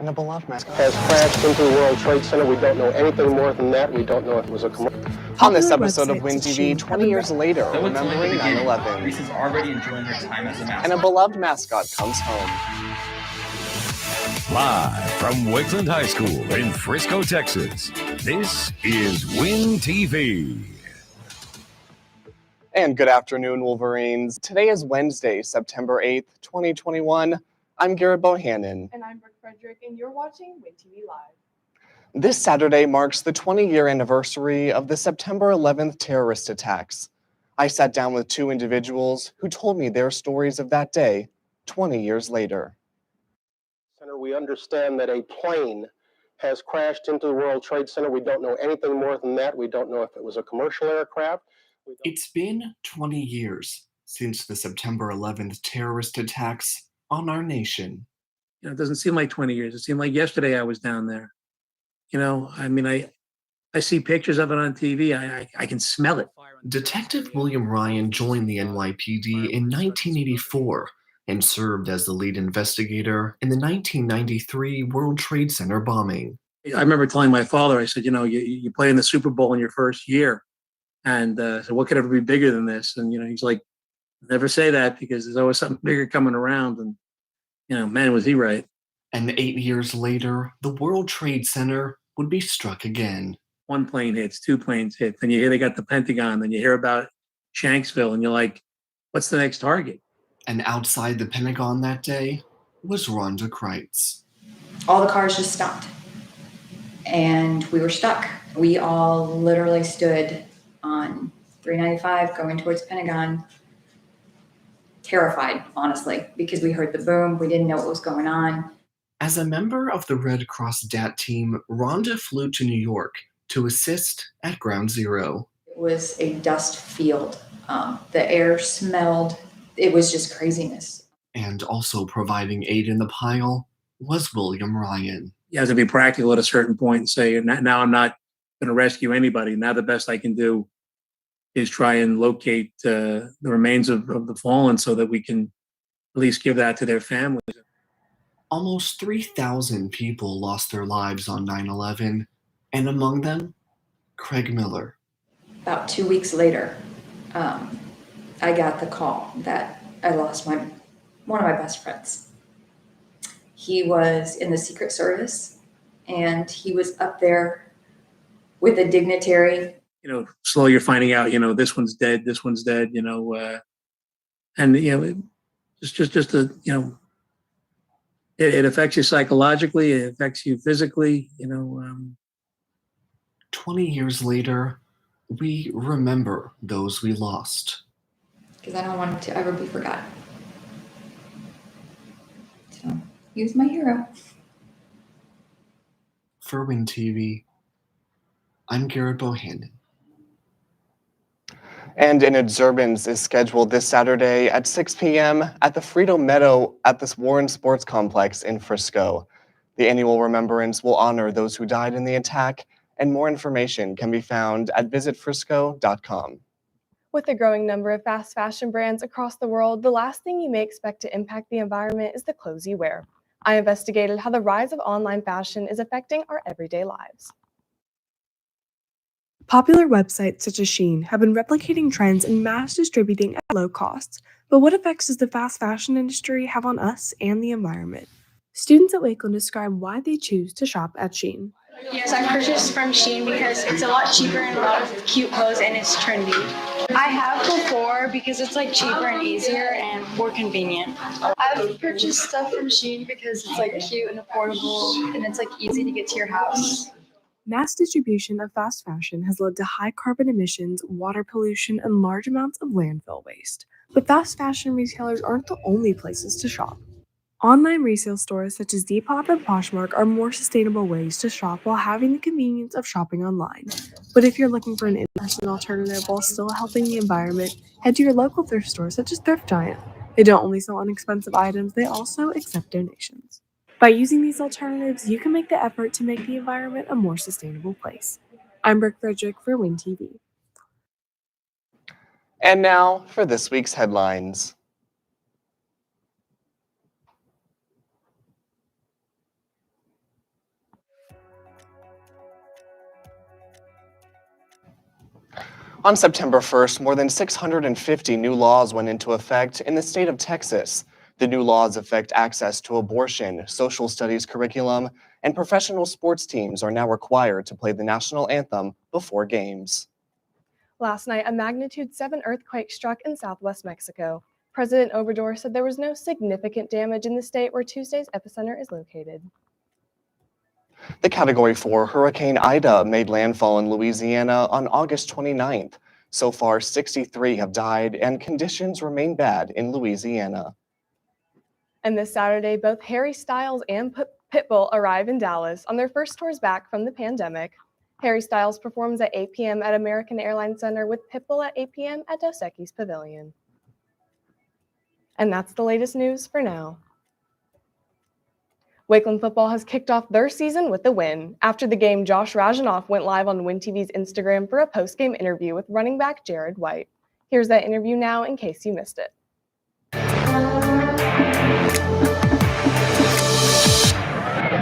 And a beloved mascot has crashed into the World Trade Center. We don't know anything more than that. We don't know if it was a commercial. On this episode of WENDY, 20 years later, remembering 9/11. REESE is already enjoying her time as a mascot. And a beloved mascot comes home. Live from Wakeland High School in Frisco, Texas, this is WIN TV. And good afternoon, Wolverines. Today is Wednesday, September 8th, 2021. I'm Garrett Bohannon. And I'm Brooke Frederick, and you're watching WIN TV Live. This Saturday marks the 20-year anniversary of the September 11th terrorist attacks. I sat down with two individuals who told me their stories of that day 20 years later. We understand that a plane has crashed into the World Trade Center. We don't know anything more than that. We don't know if it was a commercial aircraft. It's been 20 years since the September 11th terrorist attacks on our nation. You know, it doesn't seem like 20 years. It seemed like yesterday I was down there. You know, I mean, I see pictures of it on TV. I can smell it. Detective William Ryan joined the NYPD in 1984 and served as the lead investigator in the 1993 World Trade Center bombing. I remember telling my father, I said, you know, you play in the Super Bowl in your first year. And so what could ever be bigger than this? And, you know, he's like, never say that because there's always something bigger coming around. And, you know, man, was he right. And 8 years later, the World Trade Center would be struck again. One plane hits, two planes hit. Then you hear they got the Pentagon. Then you hear about Shanksville. And you're like, what's the next target? And outside the Pentagon that day was RHONDA KREITZ. All the cars just stopped. And we were stuck. We all literally stood on 395 going towards Pentagon, terrified, honestly, because we heard the boom. We didn't know what was going on. As a member of the Red Cross DAT team, RHONDA flew to New York to assist at Ground Zero. It was a dust field. The air smelled. It was just craziness. And also providing aid in the pile was William Ryan. You have to be practical at a certain point and say, now I'm not going to rescue anybody. Now the best I can do is try and locate the remains of the fallen so that we can at least give that to their families. Almost 3,000 people lost their lives on 9/11, and among them, Craig Miller. About 2 weeks later, I got the call that I lost one of my best friends. He was in the Secret Service, and he was up there with a dignitary. You know, slowly you're finding out, you know, this one's dead, you know, and, you know, just a, you know, it affects you psychologically, it affects you physically, you know. 20 years later, we remember those we lost. Because I don't want it to ever be forgotten. So, he was my hero. For WIN TV, I'm Garrett Bohannon. And an observance is scheduled this Saturday at 6 p.m. at the Frito Meadow at the Warren Sports Complex in Frisco. The annual remembrance will honor those who died in the attack, and more information can be found at visitfrisco.com. With a growing number of fast fashion brands across the world, the last thing you may expect to impact the environment is the clothes you wear. I investigated how the rise of online fashion is affecting our everyday lives. Popular websites such as Shein have been replicating trends and mass distributing at low costs. But what effects does the fast fashion industry have on us and the environment? Students at Wakeland describe why they choose to shop at Shein. Yes, I purchased from Shein because it's a lot cheaper and a lot of cute clothes and it's trendy. I have before because it's like cheaper and easier and more convenient. I've purchased stuff from Shein because it's like cute and affordable and it's like easy to get to your house. Mass distribution of fast fashion has led to high carbon emissions, water pollution, and large amounts of landfill waste. But fast fashion retailers aren't the only places to shop. Online resale stores such as Depop and Poshmark are more sustainable ways to shop while having the convenience of shopping online. But if you're looking for an in-person alternative while still helping the environment, head to your local thrift store such as Thrift Giant. They don't only sell inexpensive items, they also accept donations. By using these alternatives, you can make the effort to make the environment a more sustainable place. I'm Brooke Frederick for WIN TV. And now for this week's headlines. On September 1st, more than 650 new laws went into effect in the state of Texas. The new laws affect access to abortion, social studies curriculum, and professional sports teams are now required to play the national anthem before games. Last night, a magnitude 7 earthquake struck in southwest Mexico. President Obrador said there was no significant damage in the state where Tuesday's epicenter is located. The Category 4 Hurricane Ida made landfall in Louisiana on August 29th. So far, 63 have died and conditions remain bad in Louisiana. And this Saturday, both Harry Styles and Pitbull arrive in Dallas on their first tours back from the pandemic. Harry Styles performs at 8 p.m. at American Airlines Center with Pitbull at 8 p.m. at Dos Equis Pavilion. And that's the latest news for now. Wakeland football has kicked off their season with a win. After the game, Josh Rajanoff went live on WinTV's Instagram for a post-game interview with running back Jared White. Here's that interview now in case you missed it.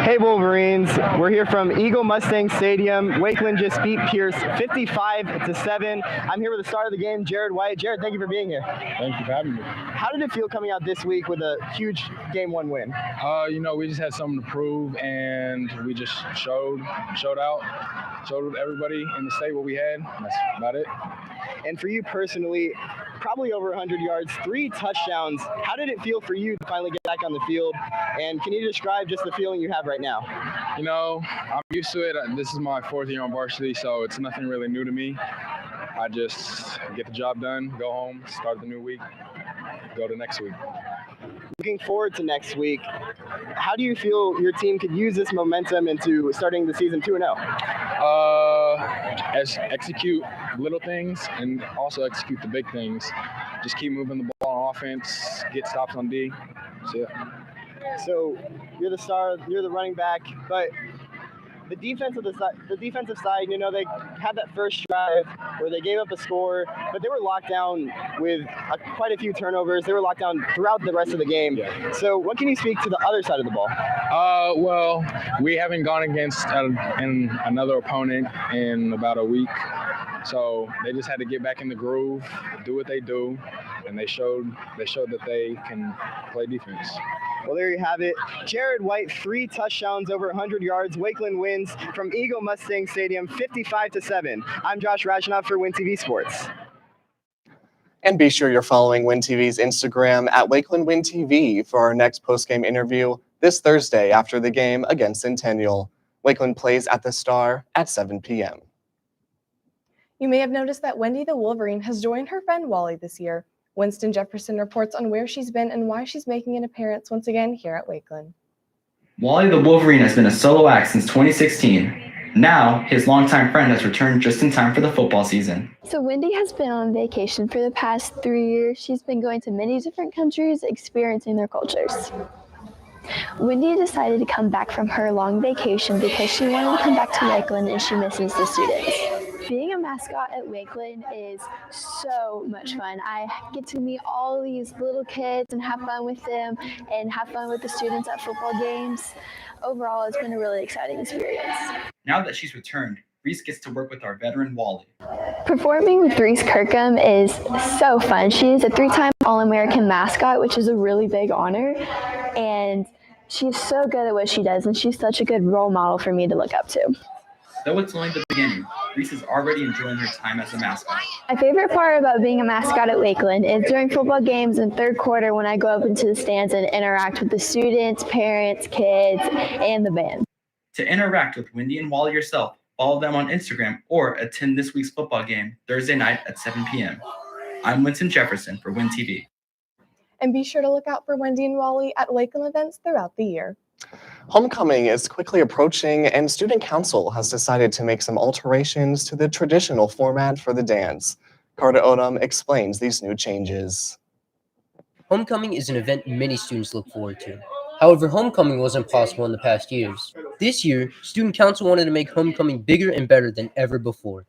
Hey Wolverines, we're here from Eagle Mustang Stadium. Wakeland just beat Pierce 55-7. I'm here with the star of the game, Jared White. Jared, thank you for being here. Thank you for having me. How did it feel coming out this week with a huge Game 1 win? We just had something to prove, and we just showed everybody in the state what we had. That's about it. And for you personally, probably over 100 yards, 3 touchdowns. How did it feel for you to finally get back on the field? And can you describe just the feeling you have right now? I'm used to it. This is my 4th year on varsity, so it's nothing really new to me. I just get the job done, go home, start the new week, go to next week. Looking forward to next week, how do you feel your team could use this momentum into starting the season 2-0? Execute little things and also execute the big things. Just keep moving the ball on offense, get stops on D. So you're the star, you're the running back, but the defensive side, they had that first drive where they gave up a score, but they were locked down with quite a few turnovers. They were locked down throughout the rest of the game. Yeah. So what can you speak to the other side of the ball? Well, we haven't gone against another opponent in about a week. So they just had to get back in the groove, do what they do, and they showed that they can play defense. Well, there you have it. Jared White, 3 touchdowns, over 100 yards. Wakeland wins from Eagle Mustang Stadium, 55-7. I'm Josh Rajanoff for WinTV Sports. And be sure you're following WinTV's Instagram at WakelandWinTV for our next postgame interview this Thursday after the game against Centennial. Wakeland plays at the Star at 7 p.m. You may have noticed that Wendy the Wolverine has joined her friend Wally this year. Winston Jefferson reports on where she's been and why she's making an appearance once again here at Wakeland. Wally the Wolverine has been a solo act since 2016. Now, his longtime friend has returned just in time for the football season. So Wendy has been on vacation for the past 3 years. She's been going to many different countries, experiencing their cultures. Wendy decided to come back from her long vacation because she wanted to come back to Wakeland and she misses the students. Being a mascot at Wakeland is so much fun. I get to meet all these little kids and have fun with them and have fun with the students at football games. Overall, it's been a really exciting experience. Now that she's returned, REESE gets to work with our veteran Wally. Performing with REESE Kirkham is so fun. She is a 3-time All-American mascot, which is a really big honor. And she's so good at what she does, and she's such a good role model for me to look up to. Though it's only the beginning, REESE is already enjoying her time as a mascot. My favorite part about being a mascot at Wakeland is during football games in third quarter when I go up into the stands and interact with the students, parents, kids, and the band. To interact with Wendy and Wally yourself, follow them on Instagram or attend this week's football game Thursday night at 7 p.m. I'm Winston Jefferson for WinTV. And be sure to look out for Wendy and Wally at Wakeland events throughout the year. Homecoming is quickly approaching, and Student Council has decided to make some alterations to the traditional format for the dance. Carter Odom explains these new changes. Homecoming is an event many students look forward to. However, homecoming wasn't possible in the past years. This year, Student Council wanted to make homecoming bigger and better than ever before.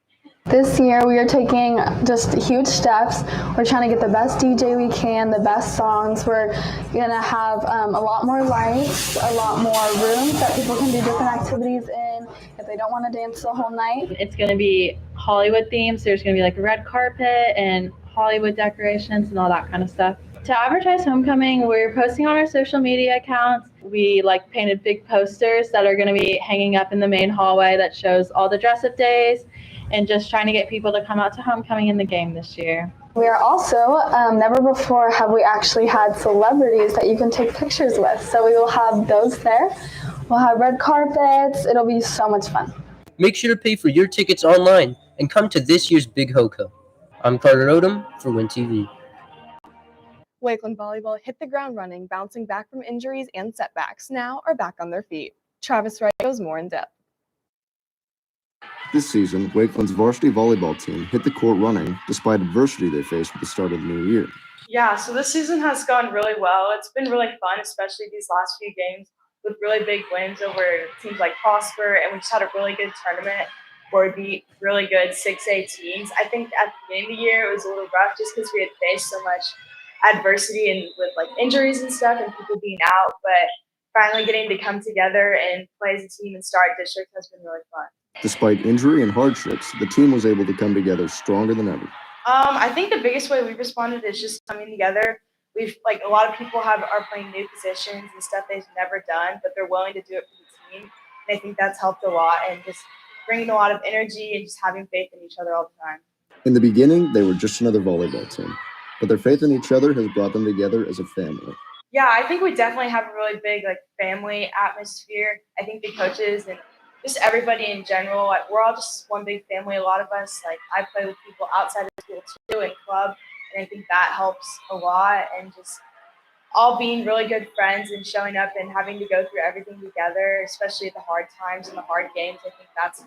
This year we are taking just huge steps. We're trying to get the best DJ we can, the best songs. We're going to have a lot more lights, a lot more rooms that people can do different activities in if they don't want to dance the whole night. It's going to be Hollywood theme. So there's going to be like a red carpet and Hollywood decorations and all that kind of stuff. To advertise homecoming, we're posting on our social media accounts. We like painted big posters that are going to be hanging up in the main hallway that shows all the dress-up days and just trying to get people to come out to homecoming in the game this year. We are also, never before have we actually had celebrities that you can take pictures with. So we will have those there. We'll have red carpets. It'll be so much fun. Make sure to pay for your tickets online and come to this year's Big HOCO. I'm Carter Odom for WinTV. Lakeland Volleyball hit the ground running, bouncing back from injuries and setbacks. Now are back on their feet. Travis Wright goes more in depth. This season, Wakeland's varsity volleyball team hit the court running despite adversity they faced with the start of the new year. Yeah, so this season has gone really well. It's been really fun, especially these last few games with really big wins over teams like Prosper, and we just had a really good tournament where we beat really good 6A teams. I think at the beginning of the year it was a little rough just because we had faced so much adversity and with like injuries and stuff and people being out, but finally getting to come together and play as a team and start district has been really fun. Despite injury and hardships, the team was able to come together stronger than ever. I think the biggest way we've responded is just coming together. We've like a lot of people are playing new positions and stuff they've never done, but they're willing to do it for the team. And I think that's helped a lot and just bringing a lot of energy and just having faith in each other all the time. In the beginning, they were just another volleyball team, but their faith in each other has brought them together as a family. Yeah, I think we definitely have a really big like family atmosphere. I think the coaches and just everybody in general, like, we're all just one big family. A lot of us, like I play with people outside of school too and club, and I think that helps a lot. And just all being really good friends and showing up and having to go through everything together, especially at the hard times and the hard games. I think that's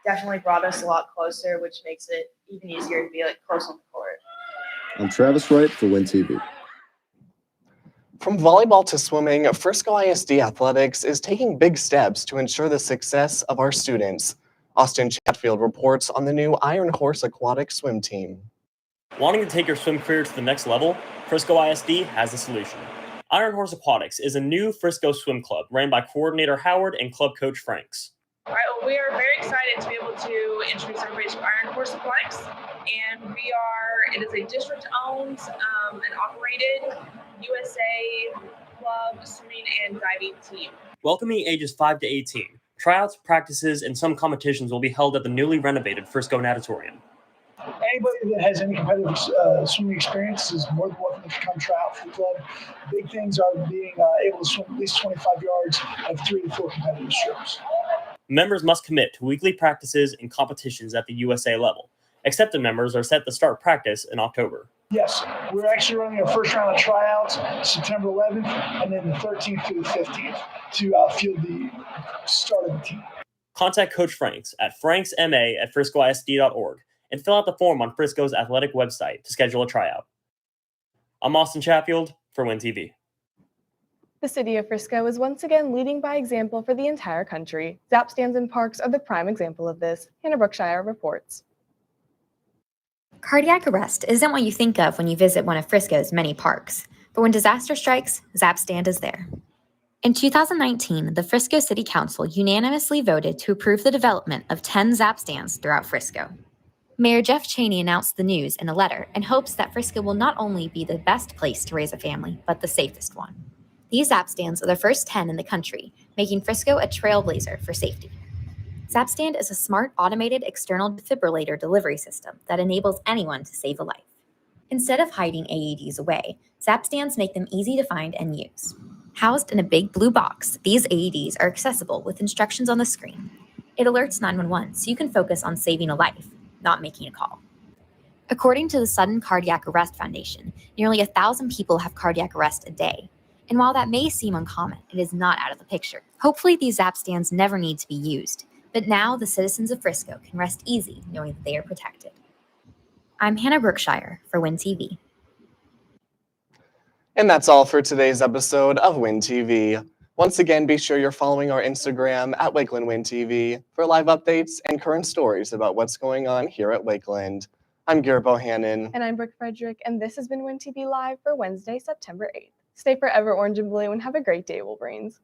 definitely brought us a lot closer, which makes it even easier to be like close on the court. I'm Travis Wright for WinTV. From volleyball to swimming, Frisco ISD Athletics is taking big steps to ensure the success of our students. Austin Chatfield reports on the new Iron Horse Aquatic swim team. Wanting to take your swim career to the next level? Frisco ISD has a solution. Iron Horse Aquatics is a new Frisco swim club ran by coordinator Howard and club coach Franks. All right, well, we are very excited to be able to introduce everybody to Iron Horse Aquatics, and it is a district-owned and operated USA club swimming and diving team. Welcoming ages 5 to 18, tryouts, practices, and some competitions will be held at the newly renovated Frisco Natatorium. Anybody that has any competitive swimming experience is more than welcome to come try out for the club. Big things are being able to swim at least 25 yards of 3 to 4 competitive strokes. Members must commit to weekly practices and competitions at the USA level. Accepted members are set to start practice in October. Yes, we're actually running our first round of tryouts September 11th and then the 13th through the 15th to field the start of the team. Contact Coach Franks at franksma@friscoisd.org and fill out the form on Frisco's athletic website to schedule a tryout. I'm Austin Chatfield for WinTV. The city of Frisco is once again leading by example for the entire country. Zap stands and parks are the prime example of this. Hannah Brookshire reports. Cardiac arrest isn't what you think of when you visit one of Frisco's many parks, but when disaster strikes, Zap Stand is there. In 2019, the Frisco City Council unanimously voted to approve the development of 10 Zap Stands throughout Frisco. Mayor Jeff Cheney announced the news in a letter and hopes that Frisco will not only be the best place to raise a family, but the safest one. These Zap Stands are the first 10 in the country, making Frisco a trailblazer for safety. Zap Stand is a smart automated external defibrillator delivery system that enables anyone to save a life. Instead of hiding AEDs away, Zap Stands make them easy to find and use. Housed in a big blue box, these AEDs are accessible with instructions on the screen. It alerts 911 so you can focus on saving a life, not making a call. According to the Sudden Cardiac Arrest Foundation, nearly 1,000 people have cardiac arrest a day. And while that may seem uncommon, it is not out of the picture. Hopefully these Zap Stands never need to be used. But now the citizens of Frisco can rest easy knowing that they are protected. I'm Hannah Brookshire for WinTV. And that's all for today's episode of WinTV. Once again, be sure you're following our Instagram at Wakeland WinTV for live updates and current stories about what's going on here at Wakeland. I'm Garrett Bohannon. And I'm Brooke Frederick, and this has been WinTV Live for Wednesday, September 8th. Stay forever orange and blue and have a great day, Wolverines.